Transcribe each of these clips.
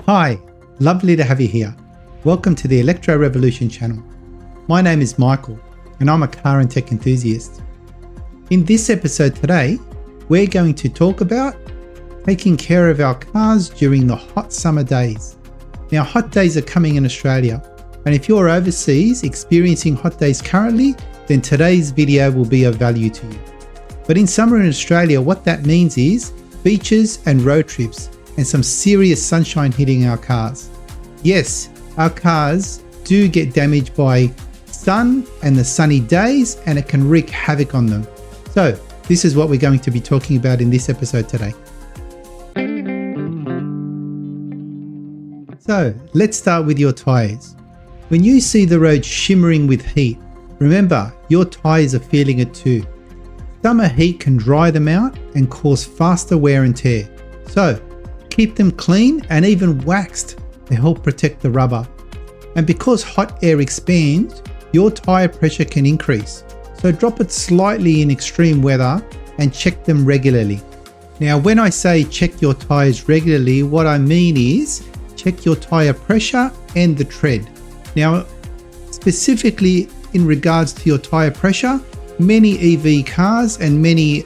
Hi, lovely to have you here. Welcome to the Electro Revolution channel. My name is Michael and I'm a car and tech enthusiast. In this episode today, we're going to talk about taking care of our cars during the hot summer days. Now, hot days are coming in Australia, and if you're overseas experiencing hot days currently, then today's video will be of value to you. But in summer in Australia, what that means is beaches and road trips and some serious sunshine hitting our cars. Yes, our cars do get damaged by sun and the sunny days, and it can wreak havoc on them. So this is what we're going to be talking about in this episode today. So let's start with your tyres. When you see the road shimmering with heat, remember your tyres are feeling it too. Summer heat can dry them out and cause faster wear and tear. So keep them clean and even waxed to help protect the rubber. And because hot air expands, your tyre pressure can increase. So drop it slightly in extreme weather and check them regularly. Now, when I say check your tyres regularly, what I mean is check your tyre pressure and the tread. Now, specifically in regards to your tyre pressure, many EV cars and many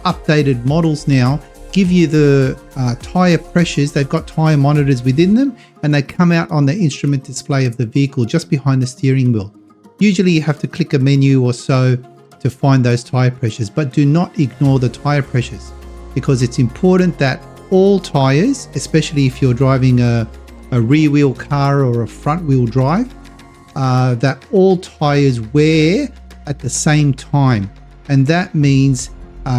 updated models now give you the tyre pressures. They've got tyre monitors within them and they come out on the instrument display of the vehicle just behind the steering wheel. Usually you have to click a menu or so to find those tyre pressures, but do not ignore the tyre pressures, because it's important that all tyres, especially if you're driving a rear wheel car or a front wheel drive, that all tyres wear at the same time. And that means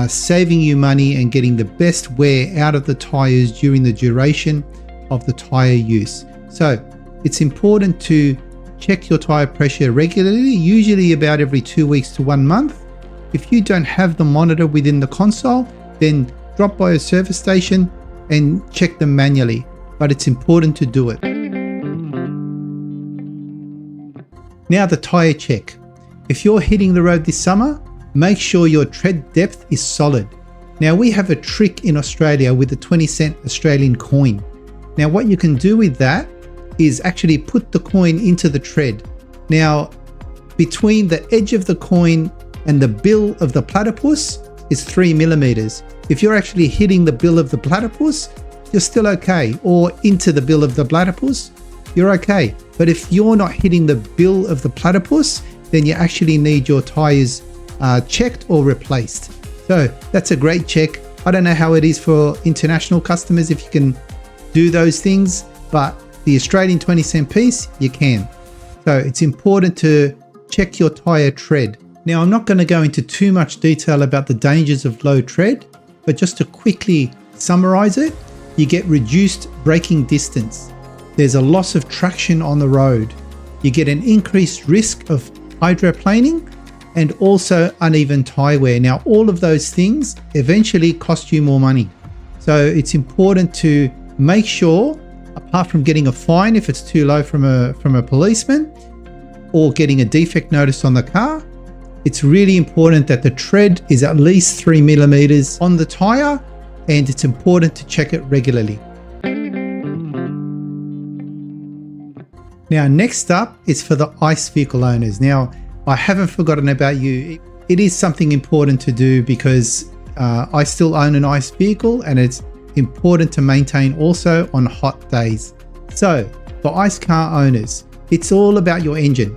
saving you money and getting the best wear out of the tyres during the duration of the tyre use. So it's important to check your tyre pressure regularly, usually about every 2 weeks to 1 month. If you don't have the monitor within the console, then drop by a service station and check them manually, but it's important to do it. Now the tyre check. If you're hitting the road this summer, make sure your tread depth is solid. Now we have a trick in Australia with the 20-cent Australian coin. Now what you can do with that is actually put the coin into the tread. Now between the edge of the coin and the bill of the platypus is 3 millimeters. If you're actually hitting the bill of the platypus, you're still okay, or into the bill of the platypus, you're okay. But if you're not hitting the bill of the platypus, then you actually need your tires checked or replaced. So that's a great check. I don't know how it is for international customers if you can do those things, but the Australian 20-cent piece, you can. So it's important to check your tire tread. Now, I'm not going to go into too much detail about the dangers of low tread, but just to quickly summarize it, you get reduced braking distance. There's a loss of traction on the road. You get an increased risk of hydroplaning and also uneven tire wear. Now, all of those things eventually cost you more money. So it's important to make sure, apart from getting a fine if it's too low from a policeman or getting a defect notice on the car, it's really important that the tread is at least 3 millimeters on the tire, and it's important to check it regularly. Now, next up is for the ICE vehicle owners. Now, I haven't forgotten about you. It is something important to do because I still own an ICE vehicle, and it's important to maintain also on hot days. So for ICE car owners, it's all about your engine.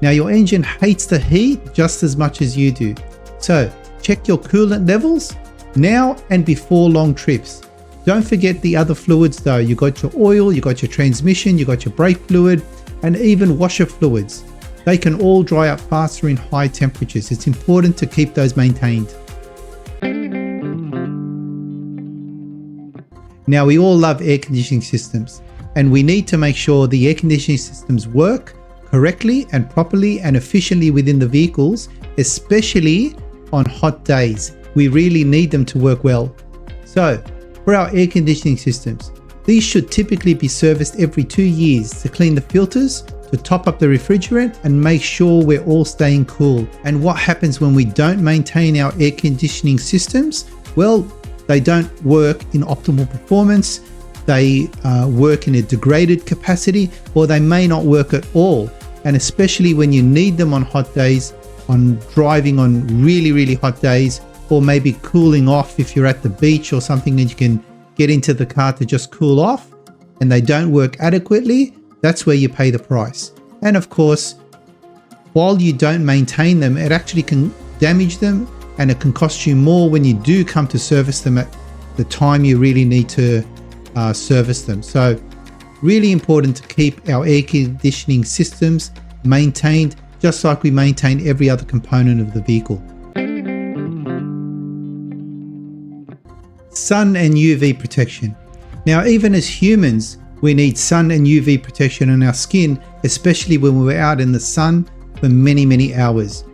Now, your engine hates the heat just as much as you do. So check your coolant levels now and before long trips. Don't forget the other fluids though. You got your oil, you got your transmission, you got your brake fluid, and even washer fluids. They can all dry up faster in high temperatures. It's important to keep those maintained. Now, we all love air conditioning systems, and we need to make sure the air conditioning systems work correctly and properly and efficiently within the vehicles, especially on hot days. We really need them to work well. So for our air conditioning systems, these should typically be serviced every 2 years to clean the filters, to top up the refrigerant and make sure we're all staying cool. And what happens when we don't maintain our air conditioning systems? Well, they don't work in optimal performance. they work in a degraded capacity, or they may not work at all. And especially when you need them on hot days, on driving on really hot days, or maybe cooling off if you're at the beach or something and you can get into the car to just cool off, and they don't work adequately, that's where you pay the price. And of course, while you don't maintain them, it actually can damage them, and it can cost you more when you do come to service them at the time you really need to service them. So really important to keep our air conditioning systems maintained, just like we maintain every other component of the vehicle. Sun and UV protection. Now, even as humans, we need sun and UV protection on our skin, especially when we're out in the sun for many hours.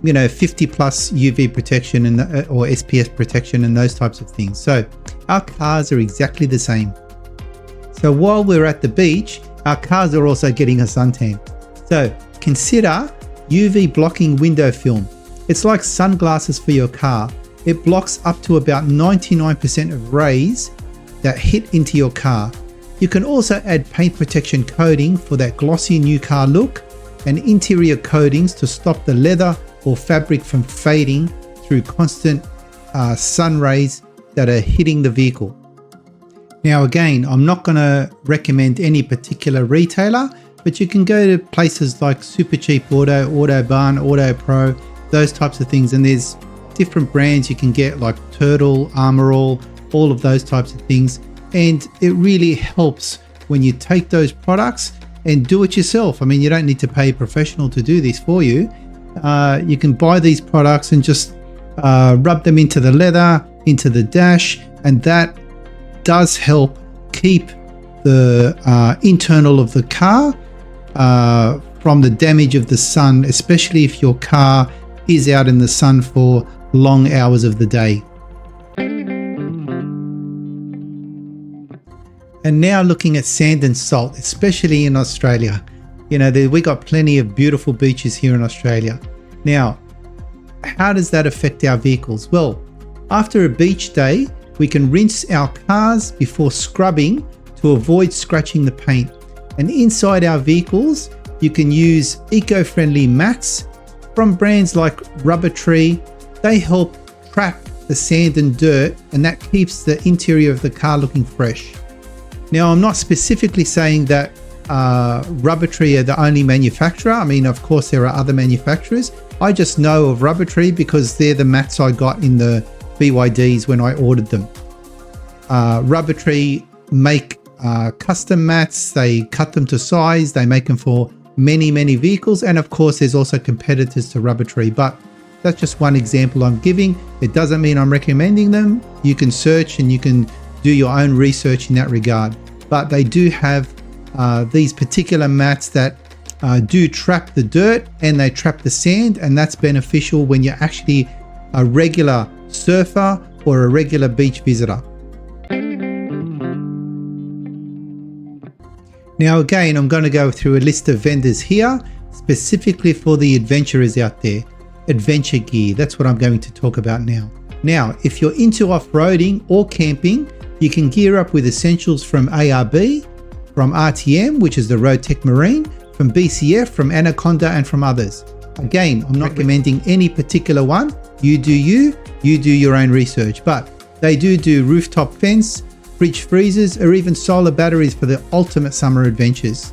50 plus UV protection and or SPF protection and those types of things. So our cars are exactly the same. So while we're at the beach, our cars are also getting a suntan. So consider UV blocking window film. It's like sunglasses for your car. It blocks up to about 99% of rays that hit into your car. You can also add paint protection coating for that glossy new car look, and interior coatings to stop the leather or fabric from fading through constant sun rays that are hitting the vehicle. Now again, I'm not going to recommend any particular retailer, but you can go to places like Super Cheap Auto, Autobarn, Auto Pro, those types of things, and there's different brands you can get like Turtle, Armor all of those types of things, and it really helps when you take those products and do it yourself. I mean, you don't need to pay a professional to do this for you. You can buy these products and just rub them into the leather, into the dash, and that does help keep the internal of the car from the damage of the sun, especially if your car is out in the sun for long hours of the day. And now looking at sand and salt, especially in Australia. We got plenty of beautiful beaches here in Australia. Now, how does that affect our vehicles? Well, after a beach day, we can rinse our cars before scrubbing to avoid scratching the paint. And inside our vehicles, you can use eco-friendly mats from brands like Rubber Tree. They help trap the sand and dirt, and that keeps the interior of the car looking fresh. Now, I'm not specifically saying that Rubber Tree are the only manufacturer. I mean, of course, there are other manufacturers. I just know of Rubber Tree because they're the mats I got in the BYDs when I ordered them. Rubber Tree make custom mats. They cut them to size. They make them for many vehicles. And of course, there's also competitors to Rubber Tree, but that's just one example I'm giving. It doesn't mean I'm recommending them. You can search and you can do your own research in that regard. But they do have these particular mats that do trap the dirt and they trap the sand, and that's beneficial when you're actually a regular surfer or a regular beach visitor. Now again, I'm going to go through a list of vendors here specifically for the adventurers out there. Adventure gear, that's what I'm going to talk about now. Now, if you're into off-roading or camping, you can gear up with essentials from ARB, from RTM, which is the Road Tech Marine, from BCF, from Anaconda, and from others. Again, I'm not recommending any particular one. You do your own research, but they do rooftop fence, fridge freezers, or even solar batteries for the ultimate summer adventures.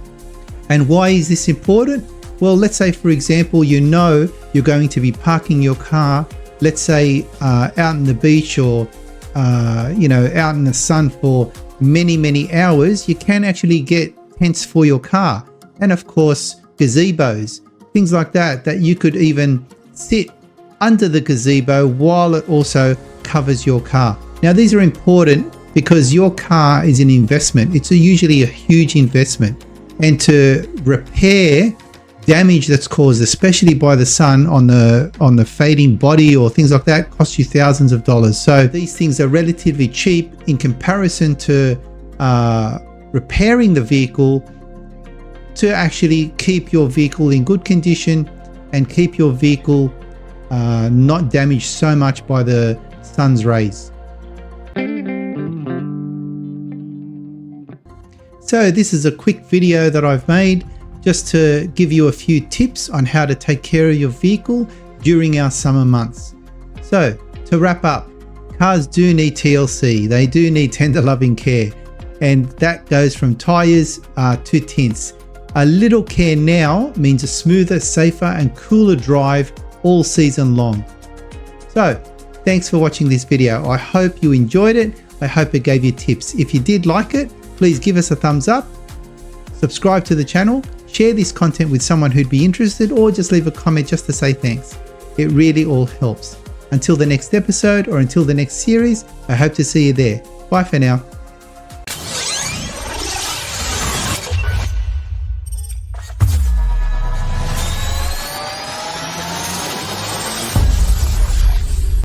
And why is this important? Well, let's say, for example, you're going to be parking your car, let's say out on the beach or out in the sun for many hours. You can actually get tents for your car, and of course gazebos, things like that you could even sit under the gazebo while it also covers your car. Now, these are important because your car is an investment. It's usually a huge investment, and to repair damage that's caused, especially by the sun on the fading body or things like that, costs you thousands of dollars. So these things are relatively cheap in comparison to repairing the vehicle, to actually keep your vehicle in good condition and keep your vehicle not damaged so much by the sun's rays. So this is a quick video that I've made just to give you a few tips on how to take care of your vehicle during our summer months. So to wrap up, cars do need TLC, they do need tender loving care, and that goes from tyres to tints. A little care now means a smoother, safer and cooler drive all season long. So thanks for watching this video. I hope you enjoyed it. I hope it gave you tips. If you did like it, please give us a thumbs up, subscribe to the channel, share this content with someone who'd be interested, or just leave a comment just to say thanks. It really all helps. Until the next episode or until the next series, I hope to see you there. Bye for now.